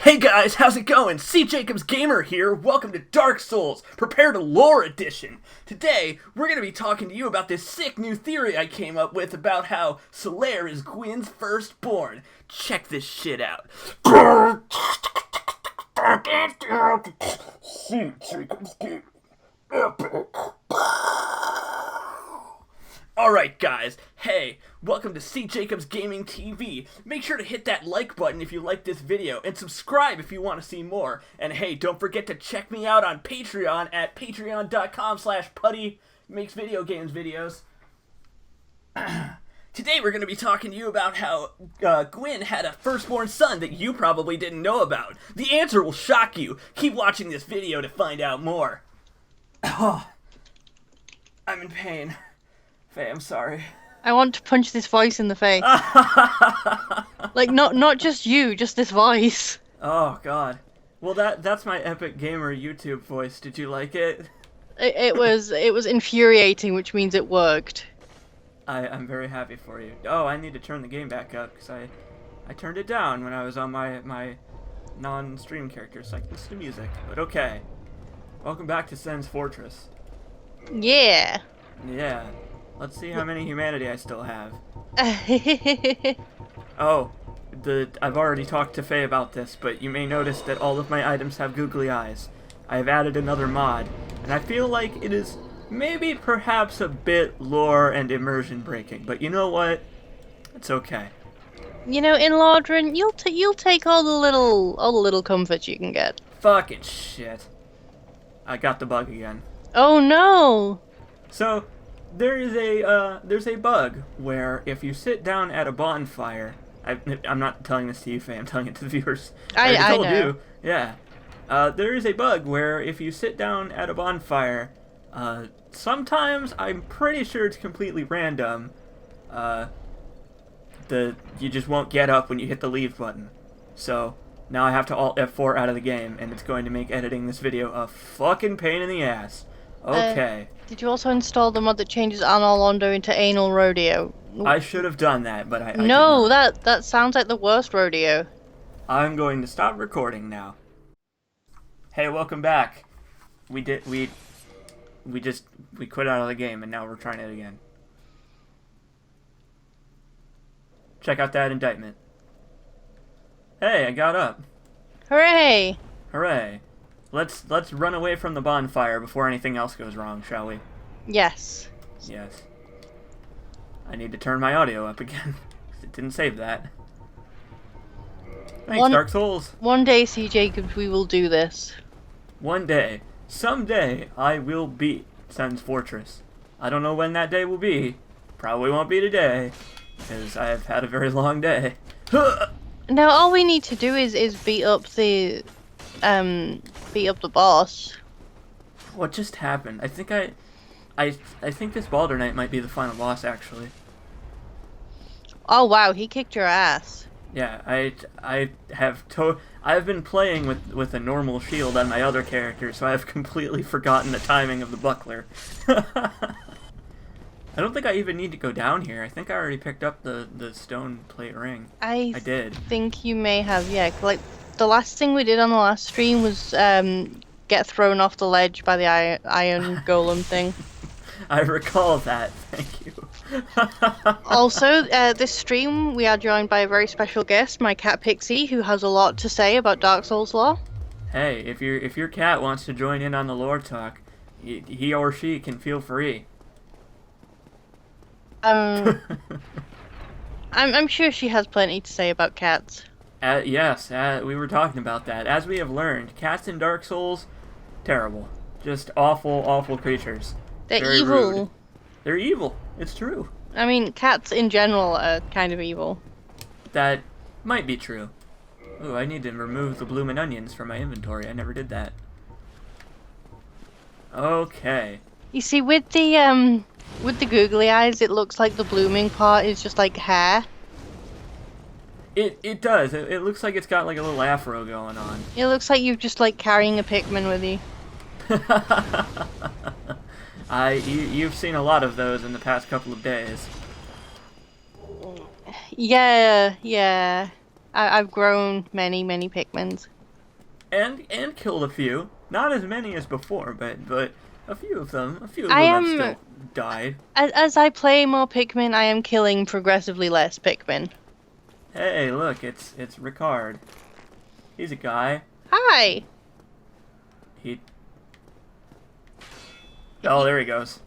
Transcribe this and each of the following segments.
Hey guys, how's it going? C. Jacobs Gamer here. Welcome to Dark Souls, Prepare to Lore Edition. Today, we're going to be talking to you about this sick new theory I came up with about how Solaire is Gwyn's firstborn. Check this shit out. C. Jacobs Gamer. Epic. Alright guys, hey, welcome to C. Jacobs Gaming TV. Make sure to hit that like button if you like this video, and subscribe if you want to see more. And hey, don't forget to check me out on Patreon at patreon.com/putty makes video games videos. Today we're going to be talking to you about how Gwyn had a firstborn son that you probably didn't know about. The answer will shock you. Keep watching this video to find out more. Oh, I'm in pain. Faye, I'm sorry. I want to punch this voice in the face. Like, not just you, just this voice. Oh, God. Well, that's my Epic Gamer YouTube voice. Did you like it? It was infuriating, which means it worked. I'm very happy for you. Oh, I need to turn the game back up, because I turned it down when I was on my non-stream character, so I can listen to music. But okay. Welcome back to Sen's Fortress. Yeah. Yeah. Let's see how many humanity I still have. Oh, I've already talked to Faye about this, but you may notice that all of my items have googly eyes. I have added another mod, and I feel like it is maybe perhaps a bit lore and immersion breaking, but you know what? It's okay. You know, in Lordran, you'll take all the little comforts you can get. Fucking shit. I got the bug again. Oh no! So, there's a bug where if you sit down at a bonfire, I'm not telling this to you, Faye, I'm telling it to the viewers. I told know. you, yeah. There is a bug where if you sit down at a bonfire, sometimes, I'm pretty sure it's completely random, you just won't get up when you hit the leave button. So, now I have to Alt F4 out of the game, and it's going to make editing this video a fucking pain in the ass. Okay. Did you also install the mod that changes Anor Londo into Anal Rodeo? I should have done that, but I No, that sounds like the worst rodeo. I'm going to stop recording now. Hey, welcome back. We quit out of the game, and now we're trying it again. Check out that indictment. Hey, I got up. Hooray! Hooray. Let's run away from the bonfire before anything else goes wrong, shall we? Yes. Yes. I need to turn my audio up again. It didn't save that. Thanks, Dark Souls. One day, C. Jacobs, we will do this. One day. Someday, I will beat Sen's Fortress. I don't know when that day will be. Probably won't be today, because I have had a very long day. Now, all we need to do is beat up the boss. What just happened? I think this Baldur Knight might be the final boss, actually. Oh wow, he kicked your ass. Yeah, I have been playing with a normal shield on my other character, so I have completely forgotten the timing of the buckler. I don't think I even need to go down here. I think I already picked up the stone plate ring. I did. Think you may have, yeah. Like, the last thing we did on the last stream was get thrown off the ledge by the iron golem thing. I recall that. Thank you. Also, this stream we are joined by a very special guest, my cat Pixie, who has a lot to say about Dark Souls lore. Hey, if your cat wants to join in on the lore talk, he or she can feel free. I'm sure she has plenty to say about cats. Yes, we were talking about that. As we have learned, cats in Dark Souls, terrible. Just awful, awful creatures. They're Very evil. rude. They're evil. It's true. I mean, cats in general are kind of evil. That might be true. Ooh, I need to remove the bloomin' onions from my inventory. I never did that. Okay. You see, with the googly eyes, it looks like the blooming part is just like hair. It does. It looks like it's got like a little afro going on. It looks like you're just like carrying a Pikmin with you. You've seen a lot of those in the past couple of days. Yeah. I've grown many Pikmins. and killed a few. Not as many as before, but a few of them. A few of I them have am still died. as I play more Pikmin, I am killing progressively less Pikmin. Hey, look, it's Ricard. He's a guy. Hi. He. Oh, there he goes.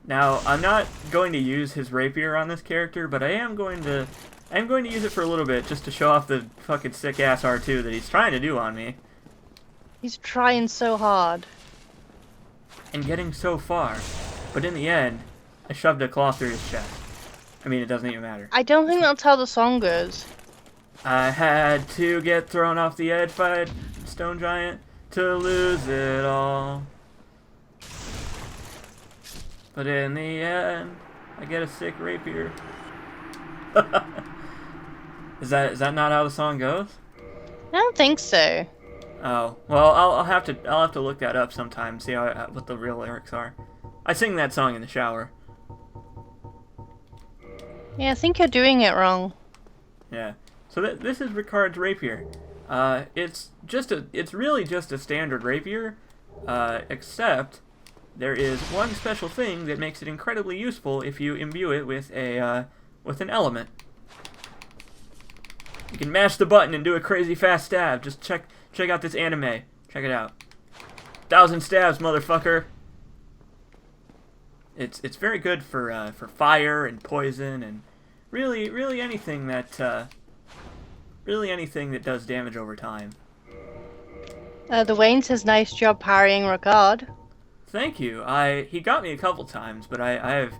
Now, I'm not going to use his rapier on this character, but I am going to use it for a little bit just to show off the fucking sick ass R2 that he's trying to do on me. He's trying so hard. And getting so far. But in the end, I shoved a claw through his chest. I mean, it doesn't even matter. I don't think that's how the song goes. I had to get thrown off the edge by a stone giant to lose it all. But in the end, I get a sick rapier. Is that not how the song goes? I don't think so. Oh, well, I'll have to look that up sometime, see what the real lyrics are. I sing that song in the shower. Yeah, I think you're doing it wrong. Yeah. So this is Ricard's rapier. It's really just a standard rapier, except there is one special thing that makes it incredibly useful if you imbue it with an element. You can mash the button and do a crazy fast stab. Just check out this anime. Check it out. 1,000 stabs, motherfucker. It's very good for fire and poison and really anything that does damage over time. The Wayne says nice job parrying Ricard. Thank you. He got me a couple times, but I've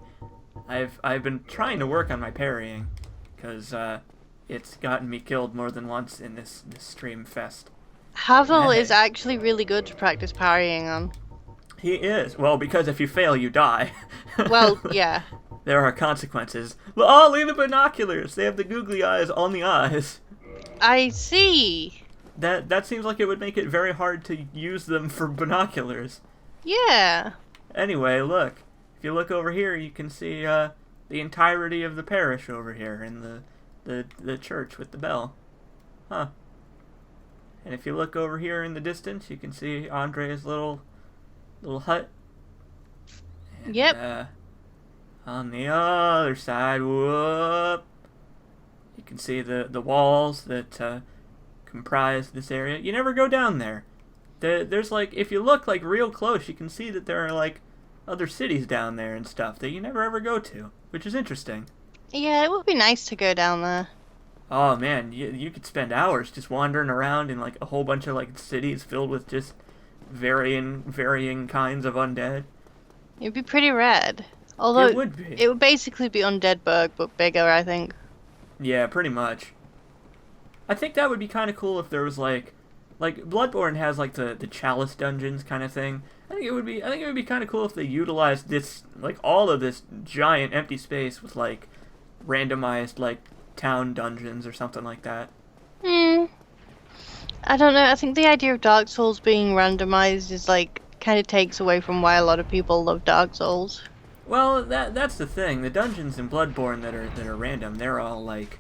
been trying to work on my parrying because it's gotten me killed more than once in this stream fest. Havel is actually really good to practice parrying on. He is. Well, because if you fail, you die. Well, yeah. There are consequences. Oh, look at the binoculars. They have the googly eyes on the eyes. I see. That seems like it would make it very hard to use them for binoculars. Yeah. Anyway, look. If you look over here, you can see the entirety of the parish over here in the church with the bell. Huh. And if you look over here in the distance, you can see Andre's little hut. And, Yep. On the other side, whoop, you can see the walls that comprise this area. You never go down there. There's like, if you look like real close, you can see that there are like other cities down there and stuff that you never ever go to, which is interesting. Yeah, it would be nice to go down there. Oh man, you could spend hours just wandering around in like a whole bunch of like cities filled with just varying kinds of undead. It'd be pretty rad. Although It would be. it would basically be Undeadburg, but bigger, I think. Yeah, pretty much. I think that would be kind of cool if there was like Bloodborne has like the chalice dungeons kind of thing. I think it would be kind of cool if they utilized this, like, all of this giant empty space with like randomized like town dungeons or something like that. I don't know. I think the idea of Dark Souls being randomized is like kind of takes away from why a lot of people love Dark Souls. Well, that's the thing. The dungeons in Bloodborne that are random, they're all like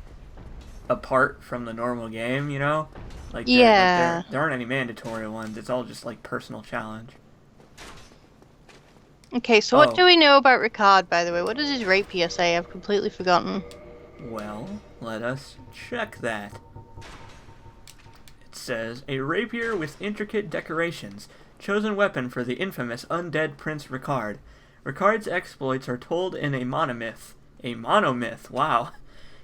apart from the normal game, you know? Like Yeah. there aren't any mandatory ones. It's all just like personal challenge. Okay, so what do we know about Ricard, by the way? What does his rapier say? I've completely forgotten. Well, let us check that. It says, a rapier with intricate decorations, chosen weapon for the infamous undead Prince Ricard. Ricard's exploits are told in a monomyth. A monomyth, wow.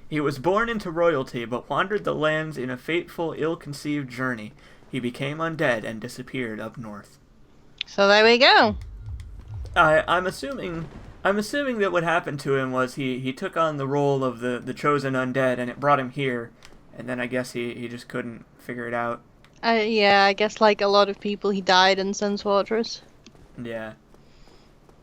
He was born into royalty, but wandered the lands in a fateful, ill-conceived journey. He became undead and disappeared up north. So there we go. I'm assuming that what happened to him was he took on the role of the chosen undead, and it brought him here, and then I guess he just couldn't figure it out. Yeah, I guess like a lot of people, he died in Sun's Fortress. Yeah.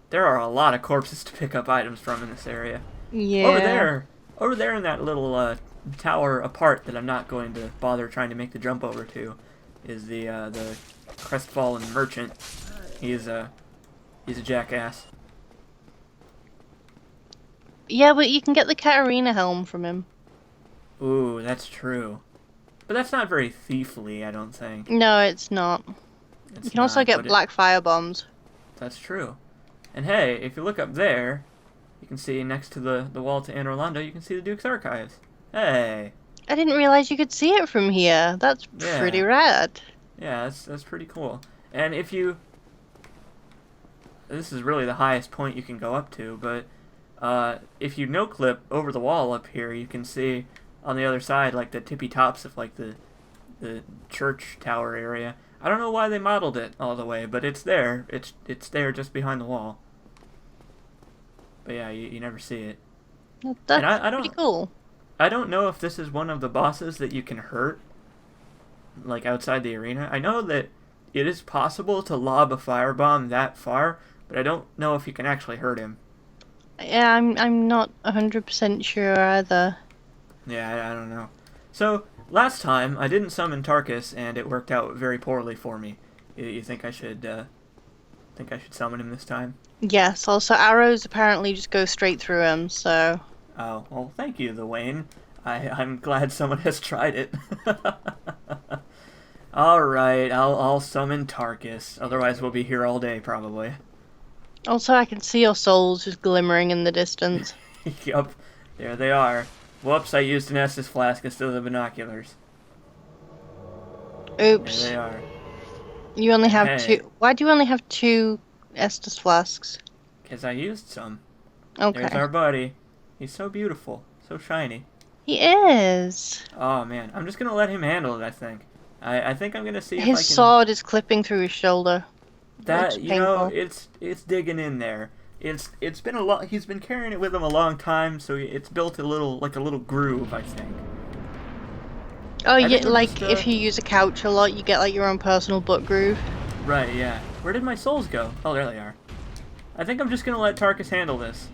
There are a lot of corpses to pick up items from in this area. Yeah. Over there in that little tower apart that I'm not going to bother trying to make the jump over to, is the crestfallen merchant. He's a jackass. Yeah, but you can get the Katarina helm from him. Ooh, that's true. But that's not very thiefly, I don't think. No, it's not. It's You can also not, get but black fire bombs. that's true. And hey, if you look up there, you can see next to the wall to Anne Orlando, you can see the Duke's Archives. Hey. I didn't realize you could see it from here. That's pretty Yeah. rad. Yeah, that's pretty cool. And if you... This is really the highest point you can go up to, but if you no-clip over the wall up here, you can see on the other side, like, the tippy tops of, like, the church tower area. I don't know why they modeled it all the way, but it's there. It's there just behind the wall. But yeah, you never see it. That's I don't pretty cool. I don't know if this is one of the bosses that you can hurt, like outside the arena. I know that it is possible to lob a firebomb that far, but I don't know if you can actually hurt him. Yeah, I'm not 100% sure either. Yeah, I don't know. So last time I didn't summon Tarkus, and it worked out very poorly for me. You think I should summon him this time? Yes, also arrows apparently just go straight through him, so... Oh, well, thank you, the Wayne. I'm glad someone has tried it. Alright, I'll summon Tarkus. Otherwise we'll be here all day, probably. Also, I can see your souls just glimmering in the distance. Yup, there they are. Whoops, I used an Estus flask instead of the binoculars. Oops. There they are. You only have Hey. two... Why do you only have two Estus flasks? Because I used some. Okay. There's our buddy. He's so beautiful. So shiny. He is. Oh, man. I'm just going to let him handle it, I think. I think I'm going to see if I His can... sword is clipping through his shoulder. That, It's you know, painful. it's digging in there. It's been a lot... He's been carrying it with him a long time, so it's built a little groove, I think. Oh, I yeah, think we're like just, if you use a couch a lot, you get like your own personal butt groove. Right, yeah. Where did my souls go? Oh, there they are. I think I'm just going to let Tarkus handle this.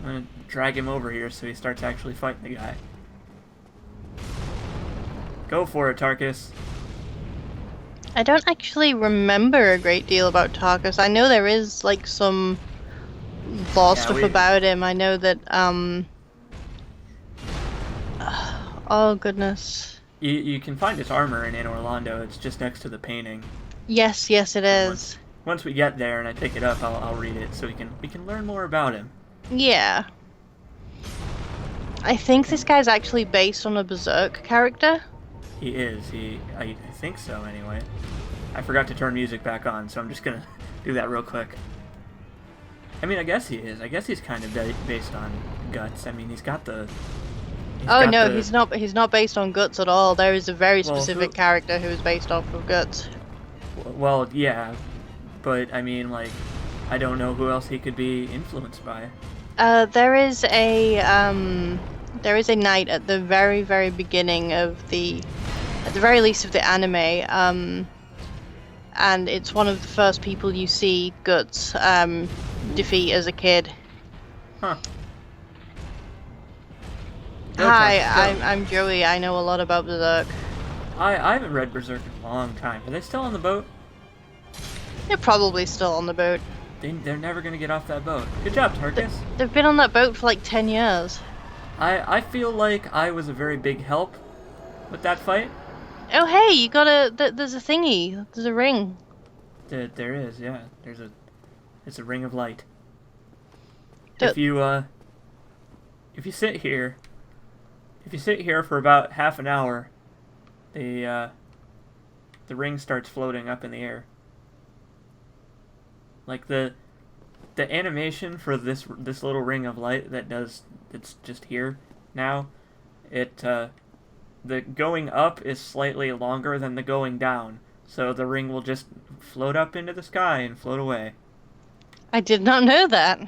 I'm going to drag him over here so he starts actually fighting the guy. Go for it, Tarkus. I don't actually remember a great deal about Tarkus. I know there is like some lore Yeah, stuff about him. I know that oh goodness. You can find his armor in Anne Orlando. It's just next to the painting. Yes, yes it is. Once we get there and I pick it up, I'll read it so we can learn more about him. Yeah. I think this guy's actually based on a Berserk character. He is. I think so anyway. I forgot to turn music back on, so I'm just gonna do that real quick. I mean, I guess he is. I guess he's kind of based on Guts. I mean, he's got the. Oh no, he's not. He's not based on Guts at all. There is a very Well, specific character who is based off of Guts. Well, yeah, but I mean, like, I don't know who else he could be influenced by. There is a knight at the very, very beginning of at the very least of the anime, and it's one of the first people you see Guts defeat as a kid. Huh. Hi, Okay, so- I'm Joey. I know a lot about Berserk. I haven't read Berserk in a long time. Are they still on the boat? They're probably still on the boat. They're never gonna get off that boat. Good job, Tarkus. They've been on that boat for like 10 years. I feel like I was a very big help with that fight. Oh hey, you got there's a thingy. There's a ring. There is, yeah. It's a ring of light. Do- If you sit here for about half an hour, the ring starts floating up in the air. Like the animation for this little ring of light it's just here now. The going up is slightly longer than the going down, so the ring will just float up into the sky and float away. I did not know that.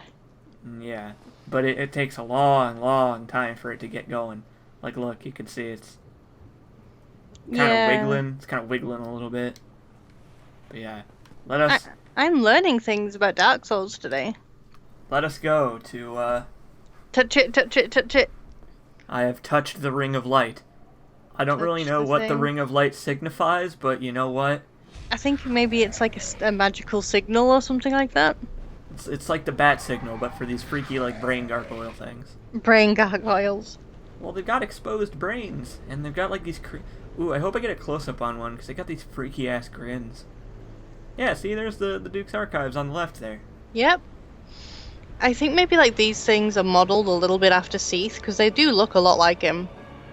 Yeah, but it takes a long time for it to get going. Like, look, you can see it's kind of wiggling. It's kind of wiggling a little bit. But yeah, I'm learning things about Dark Souls today. let us go to. Touch it, touch it, touch it. I have touched the ring of light. I don't really Touch know the what the thing. ring of light signifies, but you know what? I think maybe it's like a magical signal or something like that. It's like the bat signal, but for these freaky like brain gargoyle things. Brain gargoyles. Well, they've got exposed brains, and they've got like these. Ooh, I hope I get a close up on one because they got these freaky ass grins. Yeah, see, there's the Duke's Archives on the left there. Yep. I think maybe like these things are modeled a little bit after Seath because they do look a lot like him,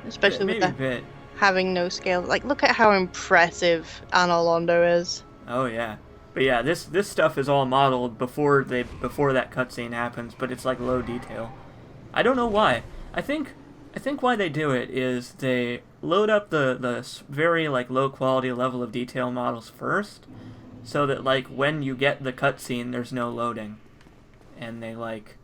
especially Maybe with a bit. having no scale. Like, look at how impressive Anor Londo is. Oh yeah, but yeah, this stuff is all modeled before that cutscene happens, but it's like low detail. I don't know why. I think why they do it is they load up the very like low quality level of detail models first, so that like when you get the cutscene, there's no loading, and they like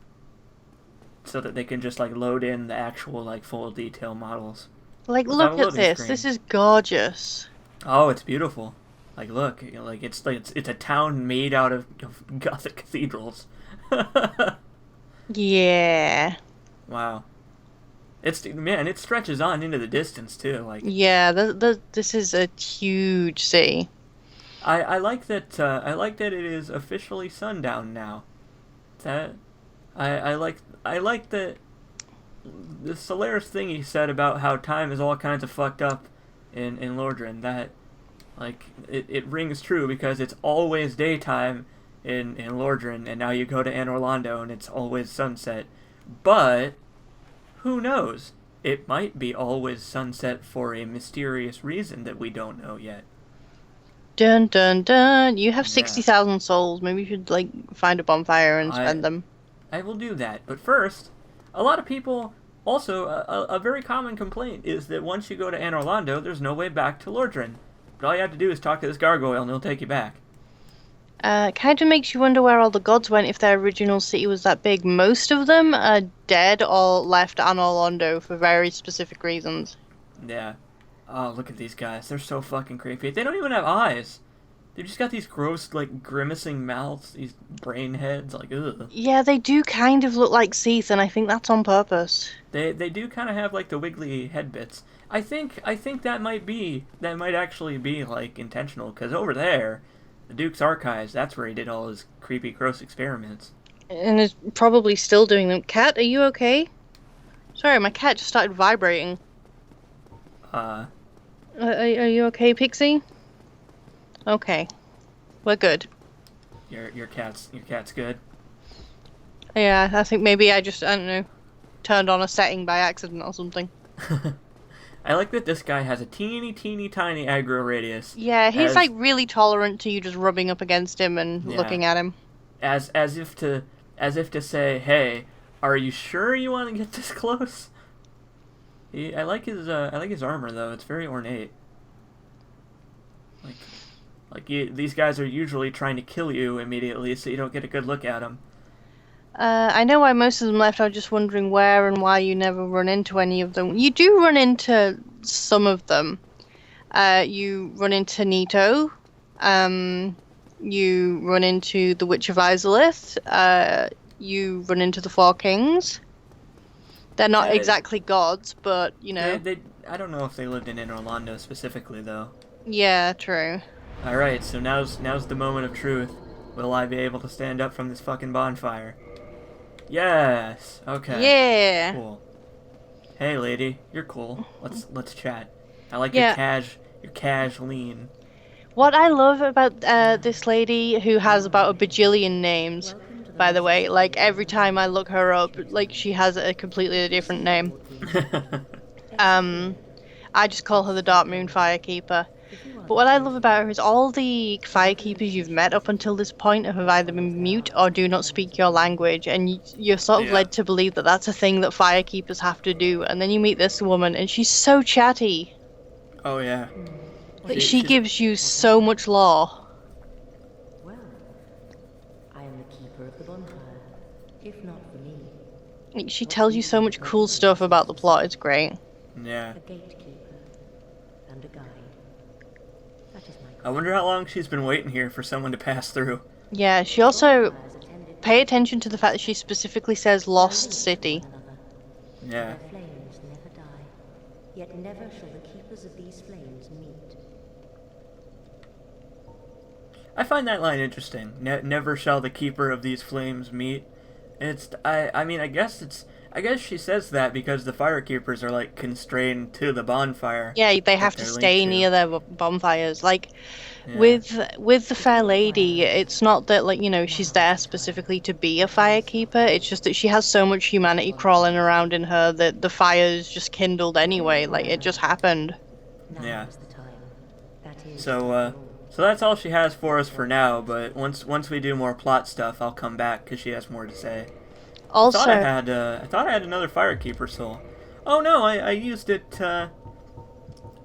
so that they can just like load in the actual like full detail models. Like, Without look a at loading this. screen. This is gorgeous. Oh, it's beautiful. Like, look, it's a town made out of Gothic cathedrals. Yeah. Wow. It stretches on into the distance too. Like, Yeah, this is a huge city. I like that. I like that it is officially sundown now. That I like that. The Solaris thing he said about how time is all kinds of fucked up in Lordran. That like it rings true because it's always daytime in Lordran, and now you go to Anor Londo and it's always sunset. But who knows? It might be always sunset for a mysterious reason that we don't know yet. Dun dun dun. You have Yeah. 60,000 souls. Maybe you should like find a bonfire and spend them. I will do that. But first, a lot of people also a very common complaint is that once you go to Anor Londo, there's no way back to Lordran. But all you have to do is talk to this gargoyle and he'll take you back. Kind of makes you wonder where all the gods went if their original city was that big. Most of them are dead or left Anor Londo for very specific reasons. Yeah. Oh, look at these guys. They're so fucking creepy. They don't even have eyes. They just got these gross, like, grimacing mouths, these brain heads, like, ugh. Yeah, they do kind of look like Seath, and I think that's on purpose. They do kind of have, like, the wiggly head bits. I think that might actually be, like, intentional, because over there, the Duke's Archives, that's where he did all his creepy, gross experiments. And is probably still doing them. Cat, are you okay? Sorry, my cat just started vibrating. Are you okay, Pixie? Okay. We're good. Your cat's good. Yeah, I think maybe I don't know, turned on a setting by accident or something. I like that this guy has a teeny tiny aggro radius. Yeah, he's as- like really tolerant to you just rubbing up against him and Yeah. looking at him. as if to say, hey, are you sure you want to get this close? I like his armor though. It's very ornate. These guys are usually trying to kill you immediately, so you don't get a good look at them. I know why most of them left. I was just wondering where and why you never run into any of them. You do run into some of them. You run into Nito. You run into the Witch of Izalith. You run into the Four Kings. They're not Yeah. exactly gods, but you know. I don't know if they lived in Anor Londo specifically though. Yeah, true. All right, so now's the moment of truth. Will I be able to stand up from this fucking bonfire? Yes. Okay. Yeah. Cool. Hey, lady, you're cool. Let's chat. I like Yeah. your cash lean. What I love about this lady who has about a bajillion names, by the way, like every time I look her up, like she has a completely different name. I just call her the Dark Moon Firekeeper. But what I love about her is all the Firekeepers you've met up until this point have either been mute or do not speak your language, and you're sort of Yeah. led to believe that that's a thing that Firekeepers have to do. And then you meet this woman, and she's so chatty. Oh yeah. Like She- she she's- gives you so much lore. Well, I am the keeper of the bonfire. If not for me, Like, she tells you so much cool stuff about the plot. It's great. Yeah. a gatekeeper and a guide. That is my I wonder how long she's been waiting here for someone to pass through. Yeah, she also bonfires attended pay attention to the fact that she specifically says Lost City. one another. Yeah. Their flames never die, yet never shall the keepers of these flames meet. I find that line interesting. Never shall the keeper of these flames meet. I mean, I guess I guess she says that because the Firekeepers are, like, constrained to the bonfire. Yeah, they have that to they're stay linked to. near their bonfires. Like, Yeah. with the Fair Lady, it's not that, like, you know, she's there specifically to be a firekeeper. It's just that she has so much humanity crawling around in her that the fire's just kindled anyway. Like, it just happened. Yeah. Now is the time. That is So that's all she has for us for now, but once we do more plot stuff, I'll come back because she has more to say. Also, I thought I had another Firekeeper soul. Oh no, I used it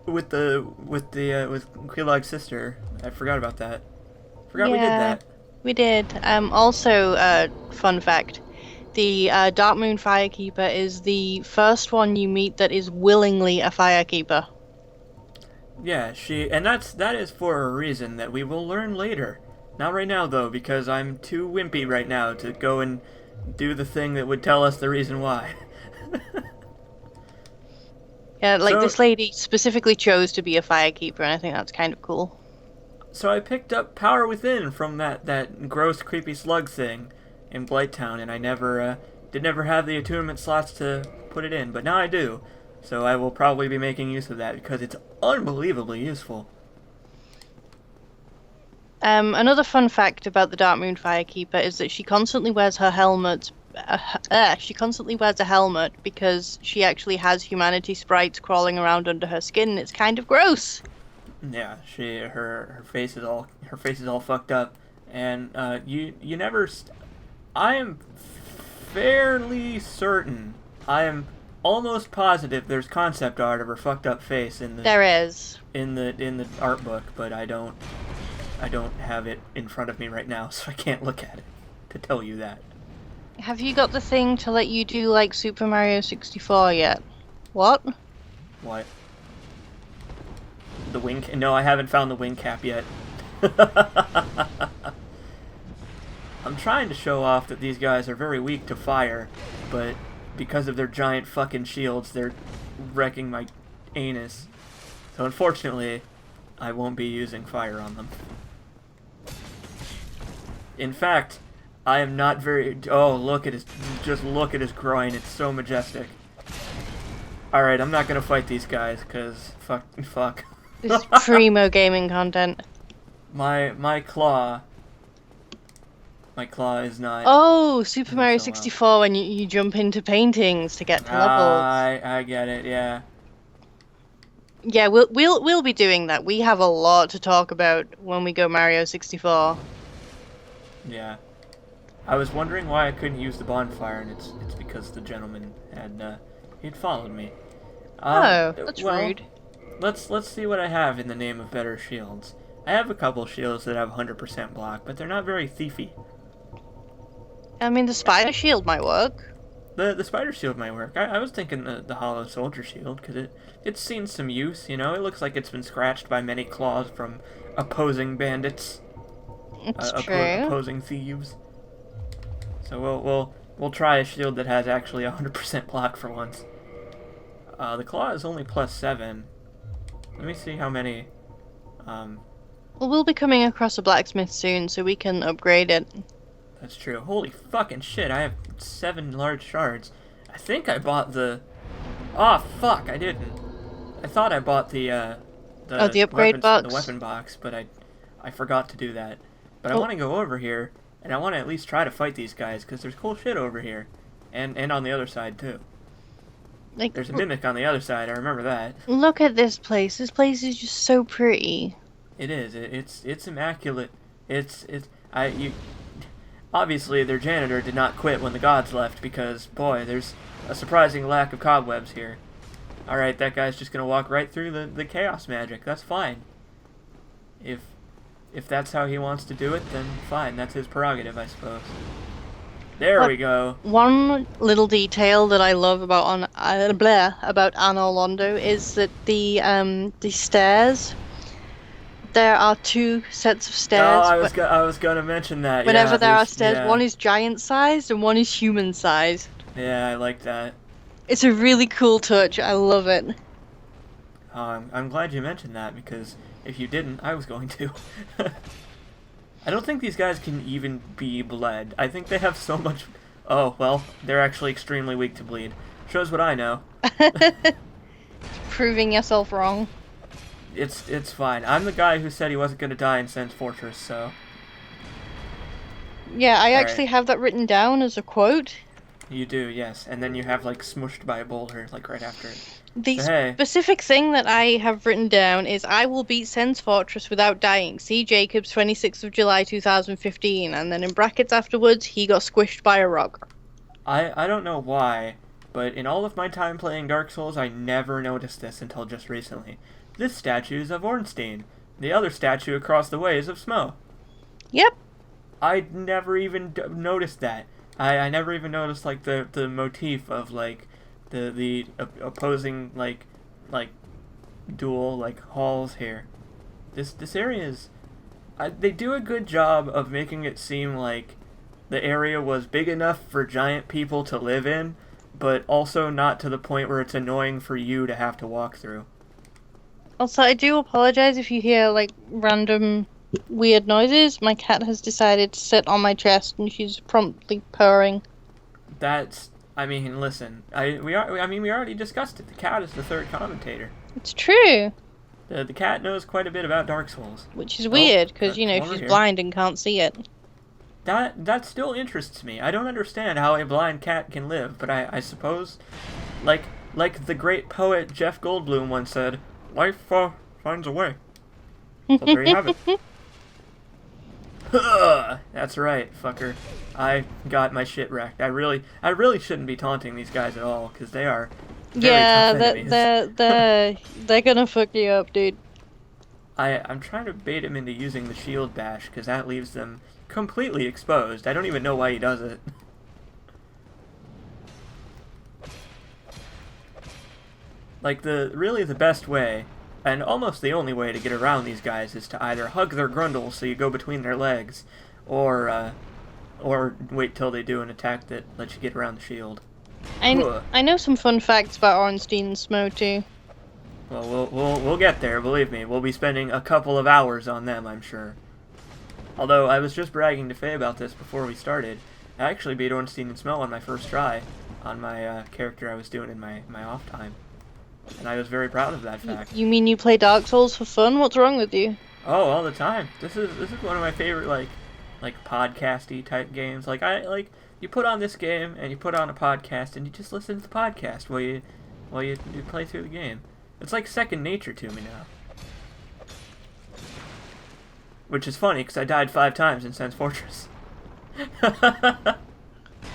with Quelaag's sister. I forgot about that. Forgot we did Yeah. that. we did. Also, fun fact. The Darkmoon Firekeeper is the first one you meet that is willingly a firekeeper. Yeah, that is for a reason that we will learn later. Not right now though, because I'm too wimpy right now to go and do the thing that would tell us the reason why. Yeah, like So- this lady specifically chose to be a firekeeper, and I think that's kind of cool. So I picked up Power Within from that gross, creepy slug thing in Blighttown, and I did never have the attunement slots to put it in, but now I do. So I will probably be making use of that because it's unbelievably useful. Another fun fact about the Darkmoon Firekeeper is that she constantly wears her helmet. She constantly wears a helmet because she actually has humanity sprites crawling around under her skin. And it's kind of gross. Yeah, her face is all fucked up, and you never. I am fairly certain. I am almost positive there's concept art of her fucked up face in the There is. in the art book, but I don't have it in front of me right now, so I can't look at it to tell you that. Have you got the thing to let you do like Super Mario 64 yet? What? What? The wing? No, I haven't found the wing cap yet. I'm trying to show off that these guys are very weak to fire, but because of their giant fucking shields, they're wrecking my anus. So unfortunately, I won't be using fire on them. In fact, I am not very... Oh, look at his... Just look at his groin. It's so majestic. Alright, I'm not gonna fight these guys, because... Fuck. This is primo gaming content. My claw... My claw is not... Oh, Super Mario so well. 64 when you jump into paintings to get to levels. I get it, yeah. Yeah, we'll be doing that. We have a lot to talk about when we go Mario 64. Yeah. I was wondering why I couldn't use the bonfire, and it's because the gentleman he'd followed me. Oh, that's well, rude. Let's see what I have in the name of better shields. I have a couple shields that have 100% block, but they're not very thiefy. I mean, the spider shield might work. The spider shield might work. I was thinking the hollow soldier shield, because it's seen some use, you know? It looks like it's been scratched by many claws from opposing bandits. It's true. Opposing thieves. So we'll try a shield that has actually 100% block for once. The claw is only +7. Let me see how many. Well, we'll be coming across a blacksmith soon, so we can upgrade it. That's true. Holy fucking shit! I have 7 large shards. I think I bought the. Oh fuck! I didn't. I thought I bought the upgrade box? the weapon box, but I forgot to do that. But I Oh. want to go over here, and I want to at least try to fight these guys, because there's cool shit over here. And on the other side, too. Like, There's a mimic on the other side, I remember that. look at this place. This place is just so pretty. It is. It's immaculate. Obviously, their janitor did not quit when the gods left, because, boy, there's a surprising lack of cobwebs here. Alright, that guy's just gonna walk right through the chaos magic. That's fine. If that's how he wants to do it, then fine. That's his prerogative, I suppose. There we go. One little detail that I love about about Anor Londo is that the stairs. There are 2 sets of Oh, stairs. I was gonna mention that. Whenever yeah, there are there's- stairs, yeah. one is giant sized and one is human sized. Yeah, I like that. It's a really cool touch. I love it. I'm glad you mentioned that, because if you didn't, I was going to. I don't think these guys can even be bled. I think they have so much Oh, well, they're actually extremely weak to bleed. Shows what I know. Proving yourself wrong. It's fine. I'm the guy who said he wasn't going to die in Sen's Fortress, so... Yeah, I All actually right. have that written down as a quote. You do, yes. And then you have, like, smushed by a boulder, like, right after it. The So, hey. specific thing that I have written down is I will beat Sen's Fortress without dying. See Jacobs, 26th of July 2015. And then in brackets afterwards, he got squished by a rock. I don't know why, but in all of my time playing Dark Souls, I never noticed this until just recently. This statue is of Ornstein. The other statue across the way is of Smo. Yep. I'd never even noticed that. I never even noticed, like, the motif of, like, the opposing, like, dual, like, halls here. This area is... they do a good job of making it seem like the area was big enough for giant people to live in, but also not to the point where it's annoying for you to have to walk through. Also, I do apologize if you hear, like, random weird noises. My cat has decided to sit on my chest and she's promptly purring. That's... I mean, listen. We already discussed it. The cat is the third commentator. It's true. The cat knows quite a bit about Dark Souls. Which is weird, because, that's you know, over she's here. blind and can't see it. That still interests me. I don't understand how a blind cat can live, but I suppose, like the great poet Jeff Goldblum once said, life finds a way. So there you have it. That's right, fucker. I got my shit wrecked. I really shouldn't be taunting these guys at all, because they are very Yeah, tough enemies. they're gonna fuck you up, dude. I'm trying to bait him into using the shield bash, because that leaves them completely exposed. I don't even know why he does it. Like, really the best way, and almost the only way to get around these guys is to either hug their grundle so you go between their legs, or wait till they do an attack that lets you get around the shield. Ugh. I know some fun facts about Ornstein and Smo too. Well, we'll get there, believe me. We'll be spending a couple of hours on them, I'm sure. Although, I was just bragging to Faye about this before we started. I actually beat Ornstein and Smo on my first try, on my character I was doing in my off time. And I was very proud of that fact. You mean you play Dark Souls for fun? What's wrong with you? Oh, all the time. This is one of my favorite, like podcasty type games. Like, you put on this game, and you put on a podcast, and you just listen to the podcast while you play through the game. It's like second nature to me now. Which is funny, because I died 5 times in Sen's Fortress. I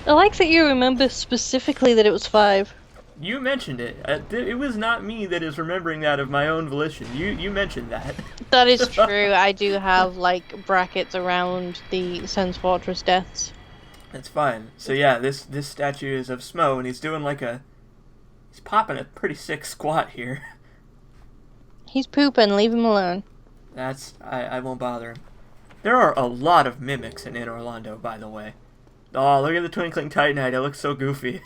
like that you remember specifically that it was 5. You mentioned it. It was not me that is remembering that of my own volition. You mentioned that. That is true. I do have, like, brackets around the Sen's Fortress deaths. That's fine. So yeah, this statue is of Smo, and he's doing he's popping a pretty sick squat here. He's pooping. Leave him alone. I won't bother him. There are a lot of mimics in Orlando, by the way. Oh, look at the Twinkling Titanite. It looks so goofy.